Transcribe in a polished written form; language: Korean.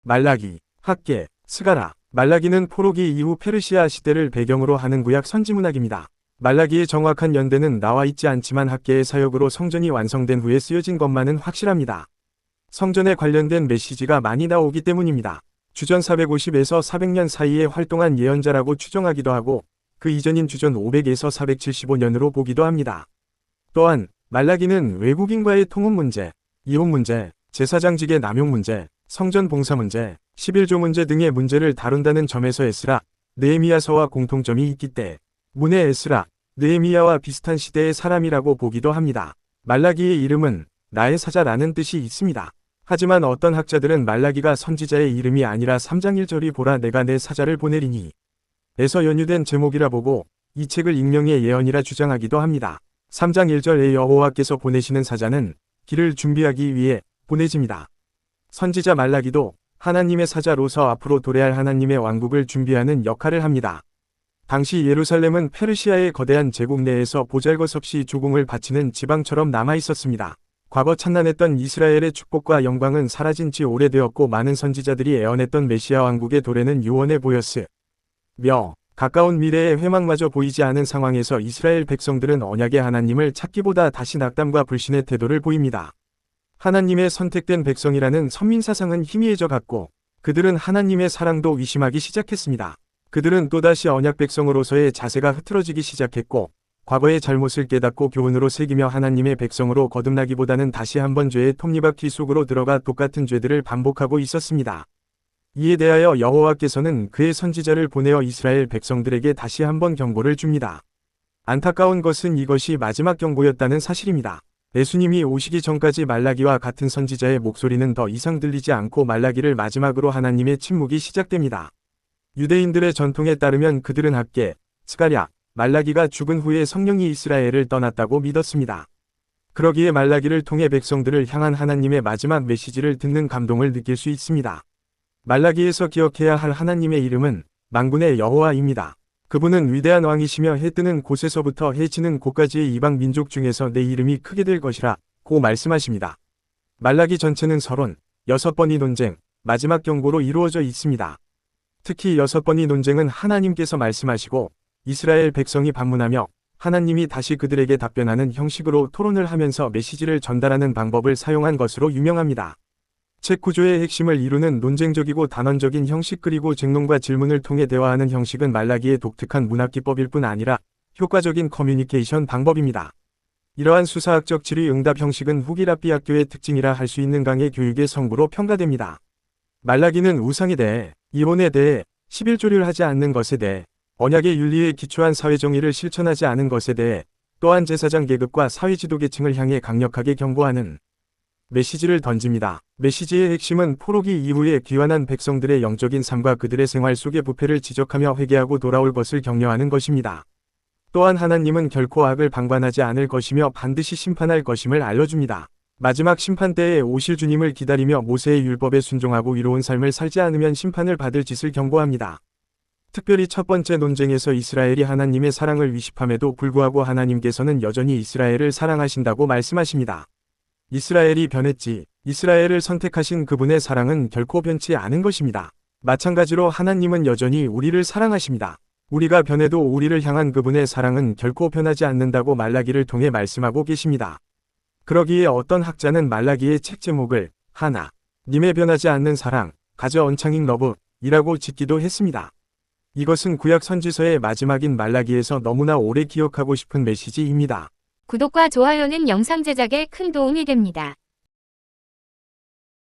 말라기, 학계, 스가랴. 말라기는 포로기 이후 페르시아 시대를 배경으로 하는 구약 선지문학입니다. 말라기의 정확한 연대는 나와 있지 않지만 학계의 사역으로 성전이 완성된 후에 쓰여진 것만은 확실합니다. 성전에 관련된 메시지가 많이 나오기 때문입니다. 주전 450에서 400년 사이에 활동한 예언자라고 추정하기도 하고 그 이전인 주전 500에서 475년으로 보기도 합니다. 또한 말라기는 외국인과의 통혼 문제, 이혼 문제, 제사장직의 남용 문제, 성전 봉사 문제, 11조 문제 등의 문제를 다룬다는 점에서 에스라, 느헤미야서와 공통점이 있기 때문에 에스라, 느헤미야와 비슷한 시대의 사람이라고 보기도 합니다. 말라기의 이름은 나의 사자라는 뜻이 있습니다. 하지만 어떤 학자들은 말라기가 선지자의 이름이 아니라 3장 1절이 보라 내가 내 사자를 보내리니 에서 연유된 제목이라 보고 이 책을 익명의 예언이라 주장하기도 합니다. 3장 1절에 여호와께서 보내시는 사자는 길을 준비하기 위해 보내집니다. 선지자 말라기도 하나님의 사자로서 앞으로 도래할 하나님의 왕국을 준비하는 역할을 합니다. 당시 예루살렘은 페르시아의 거대한 제국 내에서 보잘것없이 조공을 바치는 지방처럼 남아 있었습니다. 과거 찬란했던 이스라엘의 축복과 영광은 사라진 지 오래되었고 많은 선지자들이 애원했던 메시아 왕국의 도래는 유언해 보였으며 가까운 미래의 회망마저 보이지 않은 상황에서 이스라엘 백성들은 언약의 하나님을 찾기보다 다시 낙담과 불신의 태도를 보입니다. 하나님의 선택된 백성이라는 선민사상은 희미해져 갔고 그들은 하나님의 사랑도 의심하기 시작했습니다. 그들은 또다시 언약 백성으로서의 자세가 흐트러지기 시작했고 과거의 잘못을 깨닫고 교훈으로 새기며 하나님의 백성으로 거듭나기보다는 다시 한번 죄의 톱니바퀴 속으로 들어가 똑같은 죄들을 반복하고 있었습니다. 이에 대하여 여호와께서는 그의 선지자를 보내어 이스라엘 백성들에게 다시 한번 경고를 줍니다. 안타까운 것은 이것이 마지막 경고였다는 사실입니다. 예수님이 오시기 전까지 말라기와 같은 선지자의 목소리는 더 이상 들리지 않고 말라기를 마지막으로 하나님의 침묵이 시작됩니다. 유대인들의 전통에 따르면 그들은 학계, 스가랴, 말라기가 죽은 후에 성령이 이스라엘을 떠났다고 믿었습니다. 그러기에 말라기를 통해 백성들을 향한 하나님의 마지막 메시지를 듣는 감동을 느낄 수 있습니다. 말라기에서 기억해야 할 하나님의 이름은 만군의 여호와입니다. 그분은 위대한 왕이시며 해 뜨는 곳에서부터 해 지는 곳까지의 이방 민족 중에서 내 이름이 크게 될 것이라 고 말씀하십니다. 말라기 전체는 서론, 6번의 논쟁, 마지막 경고로 이루어져 있습니다. 특히 6번의 논쟁은 하나님께서 말씀하시고 이스라엘 백성이 반문하며 하나님이 다시 그들에게 답변하는 형식으로 토론을 하면서 메시지를 전달하는 방법을 사용한 것으로 유명합니다. 책 구조의 핵심을 이루는 논쟁적이고 단언적인 형식 그리고 쟁론과 질문을 통해 대화하는 형식은 말라기의 독특한 문학기법일 뿐 아니라 효과적인 커뮤니케이션 방법입니다. 이러한 수사학적 질의응답 형식은 후기 랍비 학교의 특징이라 할 수 있는 강의 교육의 성부로 평가됩니다. 말라기는 우상에 대해, 이혼에 대해, 11조를 하지 않는 것에 대해, 언약의 윤리에 기초한 사회정의를 실천하지 않은 것에 대해, 또한 제사장 계급과 사회지도계층을 향해 강력하게 경고하는 메시지를 던집니다. 메시지의 핵심은 포로기 이후에 귀환한 백성들의 영적인 삶과 그들의 생활 속의 부패를 지적하며 회개하고 돌아올 것을 격려하는 것입니다. 또한 하나님은 결코 악을 방관하지 않을 것이며 반드시 심판할 것임을 알려줍니다. 마지막 심판 때에 오실 주님을 기다리며 모세의 율법에 순종하고 이로운 삶을 살지 않으면 심판을 받을 짓을 경고합니다. 특별히 첫 번째 논쟁에서 이스라엘이 하나님의 사랑을 위십함에도 불구하고 하나님께서는 여전히 이스라엘을 사랑하신다고 말씀하십니다. 이스라엘이 변했지, 이스라엘을 선택하신 그분의 사랑은 결코 변치 않은 것입니다. 마찬가지로 하나님은 여전히 우리를 사랑하십니다. 우리가 변해도 우리를 향한 그분의 사랑은 결코 변하지 않는다고 말라기를 통해 말씀하고 계십니다. 그러기에 어떤 학자는 말라기의 책 제목을 하나님의 변하지 않는 사랑, 가저 언창잉 러브 이라고 짓기도 했습니다. 이것은 구약 선지서의 마지막인 말라기에서 너무나 오래 기억하고 싶은 메시지입니다. 구독과 좋아요는 영상 제작에 큰 도움이 됩니다.